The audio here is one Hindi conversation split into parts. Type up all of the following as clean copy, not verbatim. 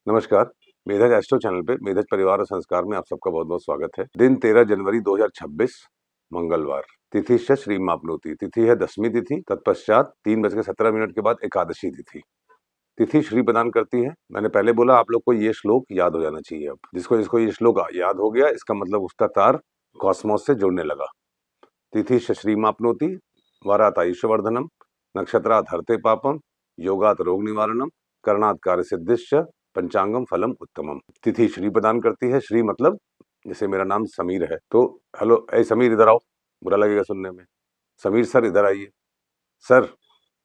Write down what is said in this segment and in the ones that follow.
नमस्कार। मेधज एस्ट्रो चैनल पे मेधज परिवार और संस्कार में आप सबका बहुत बहुत स्वागत है। दिन 13 जनवरी 2026 मंगलवार। तिथि श्री मापनोती। तिथि है दशमी तिथि। तत्पश्चात 3:17 के बाद एकादशी तिथि। तिथि श्री प्रदान करती है। मैंने पहले बोला आप लोग को ये श्लोक याद हो जाना चाहिए। अब जिसको जिसको ये श्लोक याद हो गया इसका मतलब उसका तार कॉस्मोस से जुड़ने लगा। तिथि श्री मापनोती। वरात आयुष्यवर्धनम। नक्षत्रात् हरते पापम। योगात रोग निवारणम। करणात् कार्य सिद्धिश्च। पंचांगम फलम उत्तमम। तिथि श्री प्रदान करती है। श्री मतलब जैसे मेरा नाम समीर है तो हेलो ए समीर इधर आओ, बुरा लगेगा सुनने में। समीर सर इधर आइए। सर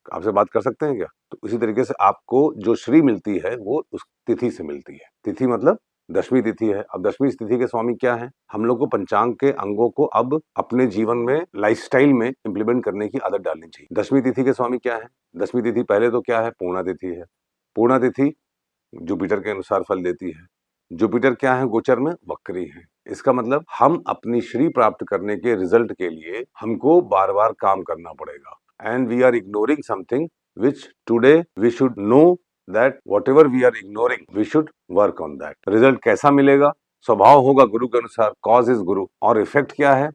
आपसे बात कर सकते हैं क्या? तो इसी तरीके से आपको जो श्री मिलती है वो उस तिथि से मिलती है। तिथि मतलब दशमी तिथि है। अब दशमी तिथि के स्वामी क्या है? हम लोग को पंचांग के अंगों को अब अपने जीवन में लाइफस्टाइल में इंप्लीमेंट करने की आदत डालनी चाहिए। दशमी तिथि के स्वामी क्या है? दशमी तिथि पहले तो क्या है? पूर्णा तिथि है। पूर्णा तिथि जुपिटर के अनुसार फल देती है। जुपिटर क्या है? गोचर में वक्री है। इसका मतलब हम अपनी श्री प्राप्त करने के रिजल्ट के लिए हमको बार बार काम करना पड़ेगा। And we are ignoring something which today we should know that whatever we are ignoring we should work on that. Result कैसा मिलेगा? स्वभाव होगा गुरु के अनुसार। कॉज इज गुरु। और इफेक्ट क्या है?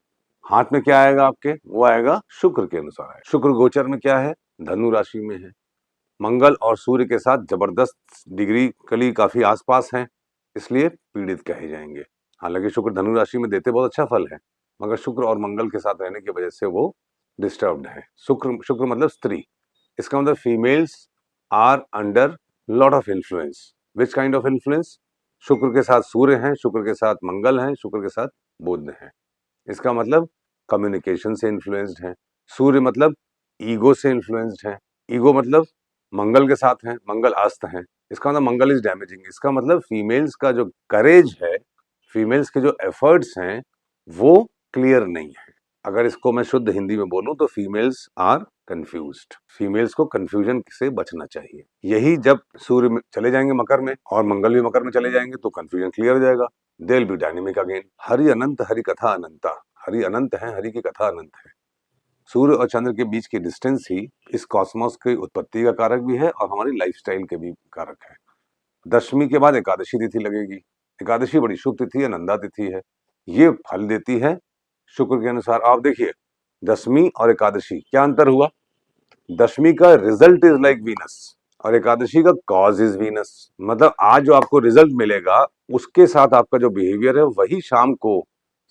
हाथ में क्या आएगा आपके? वो आएगा शुक्र के अनुसार है। शुक्र गोचर में क्या है? धनु राशि में है। मंगल और सूर्य के साथ जबरदस्त डिग्री कली काफी आसपास हैं, इसलिए पीड़ित कहे जाएंगे। हालांकि शुक्र धनु राशि में देते बहुत अच्छा फल है, मगर शुक्र और मंगल के साथ रहने की वजह से वो डिस्टर्ब्ड है। शुक्र शुक्र मतलब स्त्री। इसका मतलब females are under lot of influence. Which kind of influence? Shukra के साथ सूर्य हैं, शुक्र के साथ मंगल हैं, शुक्र के साथ बुध हैं। इसका मतलब कम्युनिकेशन से इन्फ्लुएंस्ड है। सूर्य मतलब ईगो से इन्फ्लुएंस्ड है। ईगो मतलब मंगल के साथ हैं, मंगल अस्त हैं। इसका मतलब मंगल इज डैमेजिंग। इसका मतलब फीमेल्स का जो करेज है, फीमेल्स के जो एफर्ट्स हैं वो क्लियर नहीं है। अगर इसको मैं शुद्ध हिंदी में बोलूं तो फीमेल्स आर कंफ्यूज्ड। फीमेल्स को कंफ्यूजन से बचना चाहिए। यही जब सूर्य में चले जाएंगे मकर में और मंगल भी मकर में चले जाएंगे तो कंफ्यूजन क्लियर हो जाएगा। They will be dynamic again. Hari अनंत हरि कथा अनंता। हरि अनंत है, हरि की कथा अनंत है। सूर्य और चंद्र के बीच की डिस्टेंस ही इस कॉस्मोस की उत्पत्ति का कारक भी है और हमारी लाइफस्टाइल के भी कारक है। दशमी के बाद एकादशी तिथि लगेगी। एकादशी बड़ी शुभ तिथि है, नंदा तिथि है। ये फल देती है शुक्र के अनुसार। आप देखिए दशमी और एकादशी क्या अंतर हुआ? दशमी का रिजल्ट इज लाइक वीनस और एकादशी का कॉज इज वीनस। मतलब आज जो आपको रिजल्ट मिलेगा उसके साथ आपका जो बिहेवियर है वही शाम को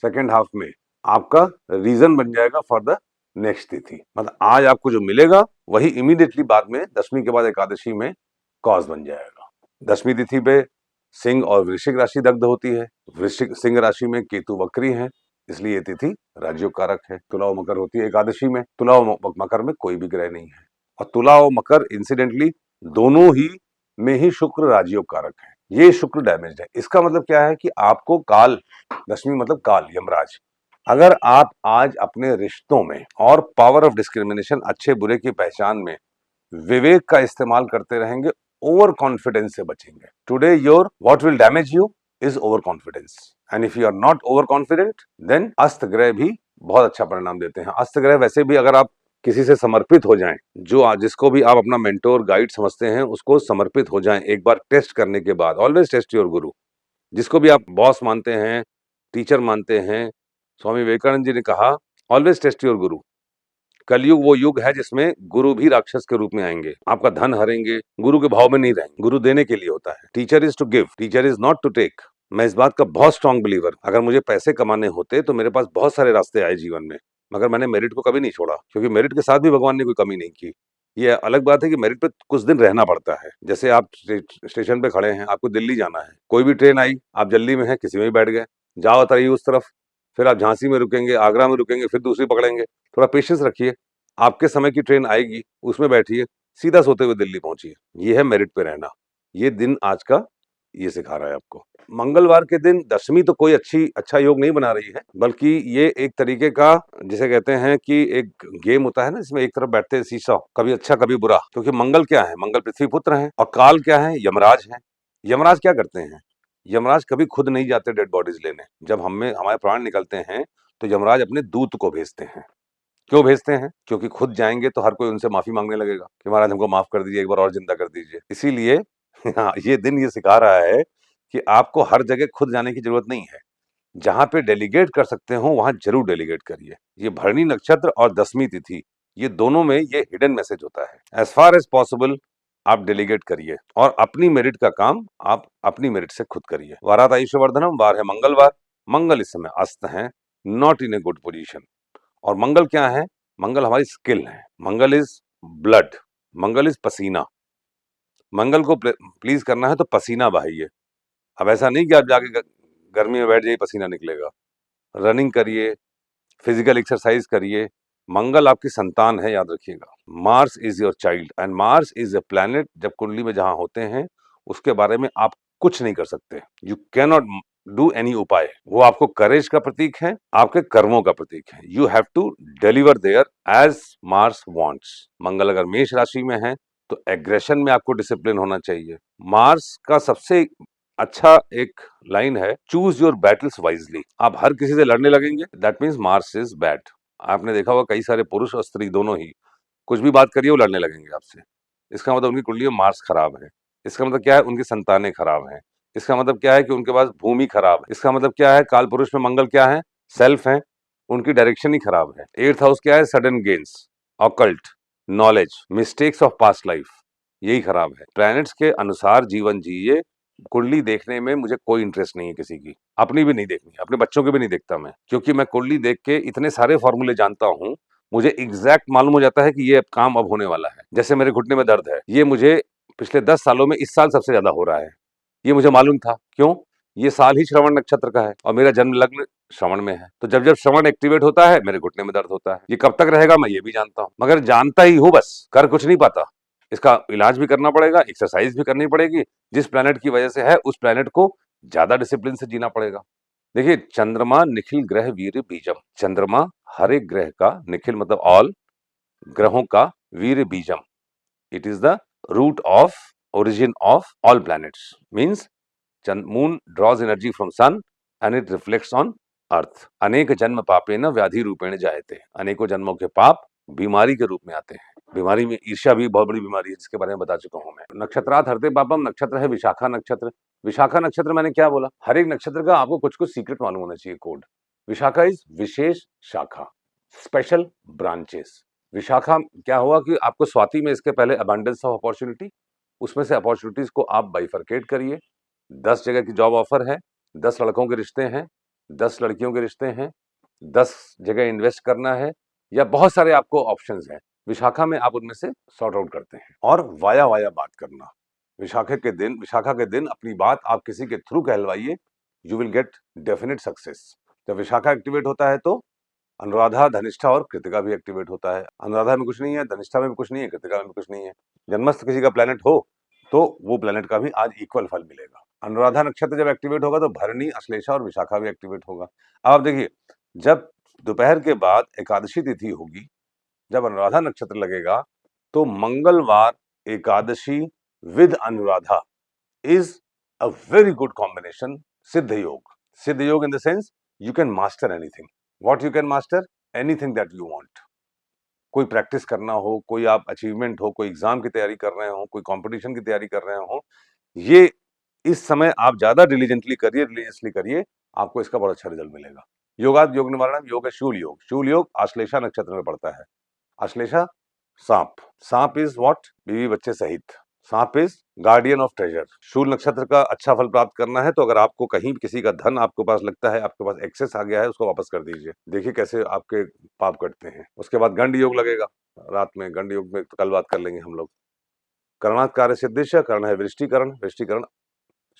सेकेंड हाफ में आपका रीजन बन जाएगा फॉर द नेक्स्ट तिथि। मतलब आज आपको जो मिलेगा वही इमीडिएटली बाद में दशमी के बाद एकादशी में कॉज बन जाएगा। दशमी तिथि पे सिंह और वृश्चिक राशि दग्ध होती है। वृश्चिक सिंह राशि में केतु वक्री है, इसलिए ये तिथि राजयोग कारक है। तुला और मकर होती है एकादशी में। तुला और मकर में कोई भी ग्रह नहीं है और तुला और मकर इंसिडेंटली दोनों ही में ही शुक्र राजयोग कारक है। ये शुक्र डैमेज है। इसका मतलब क्या है कि आपको काल, दशमी मतलब काल, यमराज। अगर आप आज अपने रिश्तों में और पावर ऑफ डिस्क्रिमिनेशन, अच्छे बुरे की पहचान में विवेक का इस्तेमाल करते रहेंगे, ओवर कॉन्फिडेंस से बचेंगे। Today your what will damage you is over confidence and if you are not over confident then अस्त ग्रह भी बहुत अच्छा परिणाम देते हैं। अस्त ग्रह वैसे भी अगर आप किसी से समर्पित हो जाएं, जो जिसको भी आप अपना मेंटोर गाइड समझते हैं उसको समर्पित हो जाएं एक बार टेस्ट करने के बाद। ऑलवेज टेस्ट योर गुरु। जिसको भी आप बॉस मानते हैं, टीचर मानते हैं, स्वामी विवेकानंद जी ने कहा ऑलवेज टेस्ट योर गुरु। कलयुग वो युग है जिसमें गुरु भी राक्षस के रूप में आएंगे, आपका धन हरेंगे, गुरु के भाव में नहीं रहेंगे। गुरु देने के लिए होता है। Teacher is to give, teacher is not to take. मैं इस बात का बहुत स्ट्रांग बिलीवर। अगर मुझे पैसे कमाने होते तो मेरे पास बहुत सारे रास्ते आए जीवन में, मगर मैंने मेरिट को कभी नहीं छोड़ा, क्योंकि मेरिट के साथ भी भगवान ने कोई कमी नहीं की। ये अलग बात है कि मेरिट पे कुछ दिन रहना पड़ता है। जैसे आप स्टेशन पे खड़े हैं, आपको दिल्ली जाना है, कोई भी ट्रेन आई, आप जल्दी में है, किसी में भी बैठ गए, जाओ उतरिए उस तरफ, फिर आप झांसी में रुकेंगे, आगरा में रुकेंगे, फिर दूसरी पकड़ेंगे। थोड़ा पेशेंस रखिए, आपके समय की ट्रेन आएगी, उसमें बैठिए, सीधा सोते हुए दिल्ली पहुंचिए। ये है मेरिट पे रहना। ये दिन आज का ये सिखा रहा है आपको। मंगलवार के दिन दशमी तो कोई अच्छा योग नहीं बना रही है, बल्कि ये एक तरीके का, जिसे कहते हैं कि एक गेम होता है ना, जिसमें एक तरफ बैठते हैं सीसॉ, कभी अच्छा कभी बुरा। क्योंकि मंगल क्या है? मंगल पृथ्वी पुत्र है। और काल क्या है? यमराज है। यमराज क्या करते हैं? यमराज कभी खुद नहीं जाते डेड बॉडीज लेने। जब हमारे प्राण निकलते हैं तो यमराज अपने दूत को भेजते हैं। क्यों भेजते हैं? क्योंकि खुद जाएंगे तो हर कोई उनसे माफी मांगने लगेगा कि महाराज हमको माफ कर दीजिए, एक बार और जिंदा कर दीजिए। इसीलिए हाँ, ये दिन ये सिखा रहा है कि आपको हर जगह खुद जाने की जरूरत नहीं है। जहां पे डेलीगेट कर सकते हो वहां जरूर डेलीगेट करिए। ये भरणी नक्षत्र और 10वीं तिथि, ये दोनों में ये हिडन मैसेज होता है। एज फार एज पॉसिबल आप डेलीगेट करिए और अपनी मेरिट का काम आप अपनी मेरिट से खुद करिए। वारात आयुष्यवर्धनम, वार है मंगलवार। मंगल इस समय अस्त है, not in a good position. और मंगल क्या है? मंगल हमारी स्किल है। मंगल इज ब्लड, मंगल इज पसीना। मंगल को प्लीज करना है तो पसीना बहाइए। अब ऐसा नहीं कि आप जाके गर्मी में बैठ जाइए पसीना निकलेगा। रनिंग करिए, फिजिकल एक्सरसाइज करिए। मंगल आपकी संतान है, याद रखिएगा। Mars is your child and Mars is a planet जब कुंडली में जहां होते हैं उसके बारे में आप कुछ नहीं कर सकते। You can not do any उपाय। वो आपको करेज का प्रतीक है, आपके कर्मों का प्रतीक है। You have to deliver their as Mars wants. Mangal अगर मेष राशि में है तो एग्रेशन में आपको डिसिप्लिन होना चाहिए। मार्स का सबसे अच्छा एक लाइन है, चूज योर बैटल्स वाइजली। आप हर किसी से लड़ने लगेंगे, that means Mars is bad. आपने देखा होगा कई सारे पुरुष और स्त्री दोनों ही कुछ भी बात करिए वो लड़ने लगेंगे आपसे। इसका मतलब उनकी कुंडली में मार्स खराब है। इसका मतलब क्या है? उनकी संतानें खराब हैं। इसका मतलब क्या है कि उनके पास भूमि खराब है। इसका मतलब क्या है? काल पुरुष में मंगल क्या है? सेल्फ है। उनकी डायरेक्शन ही खराब है। 8th हाउस क्या है? Sudden gains, occult, knowledge, mistakes of past life, यही खराब है। प्लैनेट्स के अनुसार जीवन जिए। कुंडली देखने में मुझे कोई इंटरेस्ट नहीं है किसी की, अपनी भी नहीं देखनी, अपने बच्चों की भी नहीं देखता मैं, क्योंकि मैं कुंडली देख के इतने सारे फॉर्मूले जानता हूँ, मुझे एग्जैक्ट मालूम हो जाता है कि ये काम अब होने वाला है। जैसे मेरे घुटने में दर्द है, ये मुझे पिछले 10 सालों में इस साल सबसे ज्यादा हो रहा है। ये मुझे मालूम था। क्यों? ये साल ही श्रवण नक्षत्र का है और मेरा जन्म लग्न श्रवण में है। तो जब जब श्रवण एक्टिवेट होता है मेरे घुटने में दर्द होता है। ये कब तक रहेगा मैं ये भी जानता हूँ, मगर जानता ही हूँ, बस कर कुछ नहीं पाता। इसका इलाज भी करना पड़ेगा, एक्सरसाइज भी करनी पड़ेगी। जिस प्लेनेट की वजह से है उस प्लेनेट को ज्यादा डिसिप्लिन से जीना पड़ेगा। देखिए, चंद्रमा निखिल ग्रह वीर बीजम। चंद्रमा हर एक ग्रह का, निखिल मतलब ऑल, ग्रहों का, वीर बीजम, it is the root of origin of all planets. Means moon draws energy from sun and it reflects on earth. अनेक जन्म पापेन व्याधि रूपेण जायते। अनेकों जन्मों के पाप बीमारी के रूप में आते हैं। बीमारी में ईर्ष्या भी बहुत बड़ी बीमारी है, जिसके बारे में बता चुका हूं मैं। नक्षत्रात हरते पापम, नक्षत्र है विशाखा नक्षत्र। विशाखा नक्षत्र मैंने क्या बोला? हर एक नक्षत्र का आपको कुछ कुछ सीक्रेट मालूम होना चाहिए, कोड। विशाखा इज विशेष शाखा, स्पेशल ब्रांचेस। विशाखा क्या हुआ कि आपको स्वाति में इसके पहले अबंडेंस ऑफ अपॉर्चुनिटी, उसमें से अपॉर्चुनिटीज को आप बाइफरकेट करिए। 10 जगह की जॉब ऑफर है, 10 लड़कों के रिश्ते हैं, 10 लड़कियों के रिश्ते हैं, 10 जगह इन्वेस्ट करना है, या बहुत सारे आपको ऑप्शंस हैं। विशाखा में आप उनमें से सॉर्ट आउट करते हैं। और वाया वाया बात करना, विशाखा के दिन अपनी बात आप किसी के थ्रू कहलवाइए, you will get definite success. जब विशाखा एक्टिवेट होता है तो अनुराधा, धनिष्ठा और कृतिका भी एक्टिवेट होता है। अनुराधा में कुछ नहीं है, धनिष्ठा में भी कुछ नहीं है, कृतिका में भी कुछ नहीं है। जन्मस्थ किसी का प्लेनेट हो तो वो प्लेनेट का भी आज इक्वल फल मिलेगा। अनुराधा नक्षत्र जब एक्टिवेट होगा तो भरणी, अश्लेषा और विशाखा भी एक्टिवेट होगा। अब आप देखिए, जब दोपहर के बाद एकादशी तिथि होगी, जब अनुराधा नक्षत्र लगेगा, तो मंगलवार Ekadashi with Anuradha is a very good combination. सिद्ध योग, सिद्ध योग in the sense you can master anything. What you can master? Anything that you want. कोई प्रैक्टिस करना हो, कोई आप अचीवमेंट हो, कोई एग्जाम की तैयारी कर रहे हो, कोई कंपटीशन की तैयारी कर रहे हो, ये इस समय आप ज्यादा डिलीजेंटली करिए, रिलीजियसली करिए, आपको इसका बहुत अच्छा रिजल्ट मिलेगा। योगाद योग निवारण योग है शूल योग। शूल योग आश्लेषा नक्षत्र में पड़ता है। आश्लेषा सांप, सांप इज व्हाट? बीवी बच्चे सहित। सांप इज गार्डियन ऑफ ट्रेजर। शूल नक्षत्र का अच्छा फल प्राप्त करना है तो अगर आपको कहीं किसी का धन आपके पास लगता है, आपके पास एक्सेस आ गया है, उसको वापस कर दीजिए। देखिए कैसे आपके पाप कटते हैं। उसके बाद गंड योग लगेगा रात में। गंड योग में तो कल बात कर लेंगे हम लोग। करणात् कार्य सिद्धिश्य, कर्ण है वृष्टिकरण। वृष्टिकरण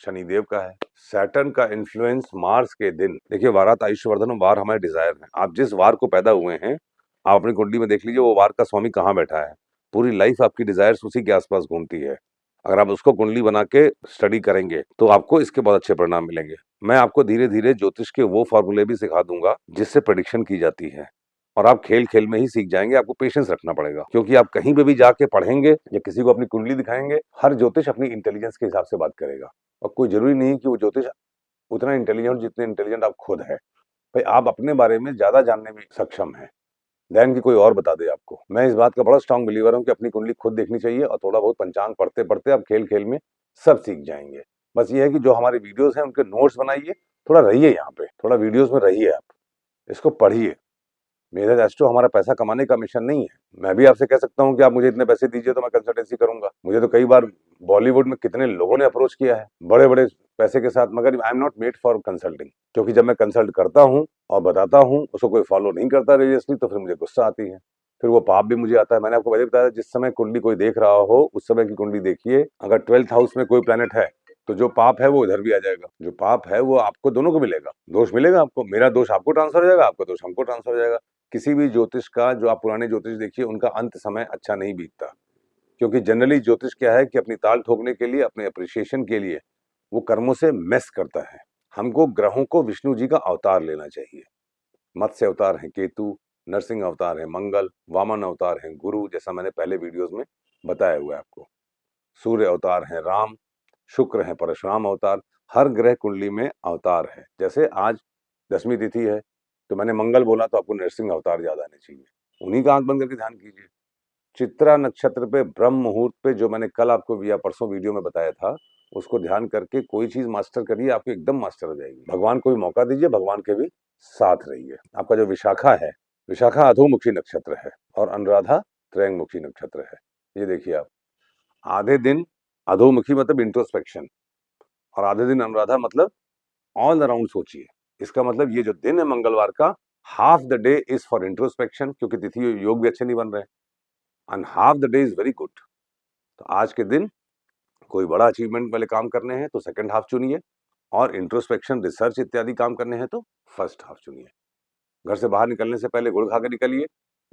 शनिदेव का है। सैटर्न का इन्फ्लुएंस मार्स के दिन, देखिए वारात आयुष्यवर्धन, वार हमारे डिजायर है। आप जिस वार को पैदा हुए हैं, आप अपनी कुंडली में देख लीजिए वो वार का स्वामी कहाँ बैठा है। पूरी लाइफ आपकी डिजायर्स उसी के आसपास घूमती है। अगर आप उसको कुंडली बना के स्टडी करेंगे तो आपको इसके बहुत अच्छे परिणाम मिलेंगे। मैं आपको धीरे धीरे ज्योतिष के वो फॉर्मूले भी सिखा दूंगा जिससे प्रेडिक्शन की जाती है, और आप खेल खेल में ही सीख जाएंगे। आपको पेशेंस रखना पड़ेगा, क्योंकि आप कहीं पे भी जाके पढ़ेंगे या किसी को अपनी कुंडली दिखाएंगे, हर ज्योतिष अपनी इंटेलिजेंस के हिसाब से बात करेगा। और कोई जरूरी नहीं कि वो ज्योतिष उतना इंटेलिजेंट जितने इंटेलिजेंट आप खुद है। भाई आप अपने बारे में ज्यादा जानने में सक्षम है देन कि कोई और बता दे आपको। मैं इस बात का बड़ा स्ट्रांग बिलीवर हूं कि अपनी कुंडली खुद देखनी चाहिए, और थोड़ा बहुत पंचांग पढ़ते पढ़ते आप खेल खेल में सब सीख जाएंगे। बस ये है कि जो हमारे वीडियोस हैं उनके नोट्स बनाइए, थोड़ा रहिए यहाँ पे, थोड़ा वीडियोस में रहिए, आप इसको पढ़िए। मेरा एस्ट्रो हमारा पैसा कमाने का मिशन नहीं है। मैं भी आपसे कह सकता हूँ कि आप मुझे इतने पैसे दीजिए तो मैं कंसल्टेंसी करूंगा। मुझे तो कई बार बॉलीवुड में कितने लोगों ने अप्रोच किया है बड़े बड़े पैसे के साथ, मगर I am not made for consulting. क्योंकि जब मैं कंसल्ट करता हूँ और बताता हूँ, उसको कोई फॉलो नहीं करता रिलीजियसली, तो फिर मुझे गुस्सा आती है, फिर वो पाप भी मुझे आता है। मैंने आपको पहले बताया, जिस समय कुंडली कोई देख रहा हो उस समय की कुंडली देखिए। अगर 12th हाउस में कोई प्लेनेट है तो जो पाप है वो इधर भी आ जाएगा, जो पाप है वो आपको दोनों को मिलेगा, दोष मिलेगा आपको, मेरा दोष आपको ट्रांसफर हो जाएगा, आपका दोष हमको ट्रांसफर हो जाएगा। किसी भी ज्योतिष का, जो आप पुराने ज्योतिष देखिए, उनका अंत समय अच्छा नहीं बीतता। क्योंकि जनरली ज्योतिष क्या है कि अपनी ताल ठोकने के लिए, अपने अप्रिसिएशन के लिए वो कर्मों से मेस करता है। हमको ग्रहों को विष्णु जी का अवतार लेना चाहिए। मत्स्य अवतार है केतु, नरसिंह अवतार है मंगल, वामन अवतार है गुरु, जैसा मैंने पहले वीडियोस में बताया हुआ है आपको। सूर्य अवतार है राम, शुक्र है परशुराम अवतार। हर ग्रह कुंडली में अवतार है। जैसे आज 10वीं तिथि है तो मैंने मंगल बोला, तो आपको नरसिंह अवतार याद आने चाहिए, उन्हीं का आंख बंद करके ध्यान कीजिए। चित्रा नक्षत्र पे ब्रह्म मुहूर्त पे, जो मैंने कल आपको या परसों वीडियो में बताया था, उसको ध्यान करके कोई चीज मास्टर करिए, आपको एकदम मास्टर हो जाएगी। भगवान को भी मौका दीजिए, भगवान के भी साथ रहिए। आपका जो विशाखा है, विशाखा अधोमुखी नक्षत्र है और अनुराधा त्रयंगमुखी नक्षत्र है। ये देखिए आप, आधे दिन अधोमुखी मतलब इंट्रोस्पेक्शन, और आधे दिन अनुराधा मतलब ऑल अराउंड सोचिए। इसका मतलब ये जो दिन है मंगलवार का, half the day is for introspection, क्योंकि तिथि योग भी अच्छे नहीं बन रहे, and half the day is very good. तो आज के दिन कोई बड़ा अचीवमेंट वाले काम करने हैं तो सेकंड हाफ चुनिए, और इंट्रोस्पेक्शन, रिसर्च इत्यादि काम करने हैं तो फर्स्ट हाफ चुनिए। घर से बाहर निकलने से पहले गुड़ खा के निकलिए।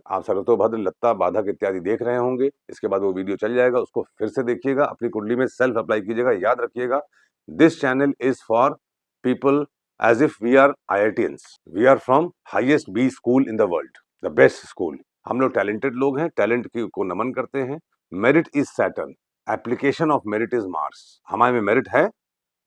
आप सर्वतोभद्र, लत्ता, बाधक इत्यादि देख रहे होंगे, इसके बाद वो वीडियो चल जाएगा, उसको फिर से देखिएगा, अपनी कुंडली में सेल्फ अप्लाई कीजिएगा। याद रखिएगा, this channel is for people as if we are IITians, we are from highest B school in the world, the best school. हम लोग टैलेंटेड लोग हैं, टैलेंट को नमन करते हैं। Merit is Saturn, application of merit is Mars. हमारे में मेरिट है,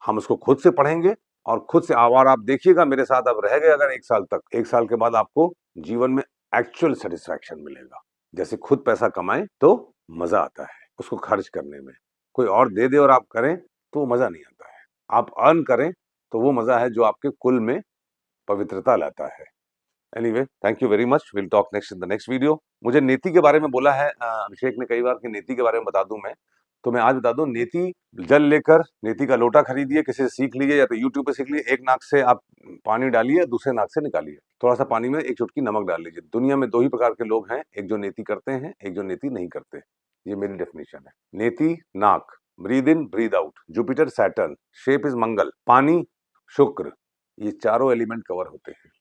हम उसको खुद से पढ़ेंगे और खुद से आवार। आप देखिएगा मेरे साथ आप रह गए अगर 1 साल तक, 1 साल के बाद आपको जीवन में एक्चुअल सेटिस्फैक्शन मिलेगा। जैसे खुद पैसा कमाएं तो मजा आता है उसको खर्च करने में, कोई और दे दे और आप करें तो वो मजा नहीं आता है। आप अर्न करें तो वो मजा है जो आपके कुल में पवित्रता लाता है। Anyway, thank you very much, will talk next in the next video. मुझे नेति के बारे में बोला है अभिषेक ने कई बार कि नेति के बारे में बता दूं मैं, तो मैं आज बता दूं। नेति, जल लेकर नेति का लोटा खरीदिए, किसी से सीख लीजिए या तो यूट्यूब पे सीख लीजिए। एक नाक से आप पानी डालिए, दूसरे नाक से निकालिए। थोड़ा सा पानी में एक चुटकी नमक डाल लीजिए। दुनिया में 2 ही प्रकार के लोग हैं, एक जो नेति करते हैं, एक जो नेति नहीं करते। ये मेरी डेफिनेशन है। नेति नाक, breathe in breathe out, Jupiter Saturn, shape is Mangal, पानी शुक्र, ये चारों एलिमेंट कवर होते हैं।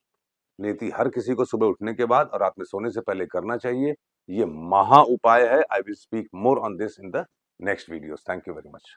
नेति हर किसी को सुबह उठने के बाद और रात में सोने से पहले करना चाहिए। ये महा उपाय है। I will speak more on this in the next videos. Thank you very much.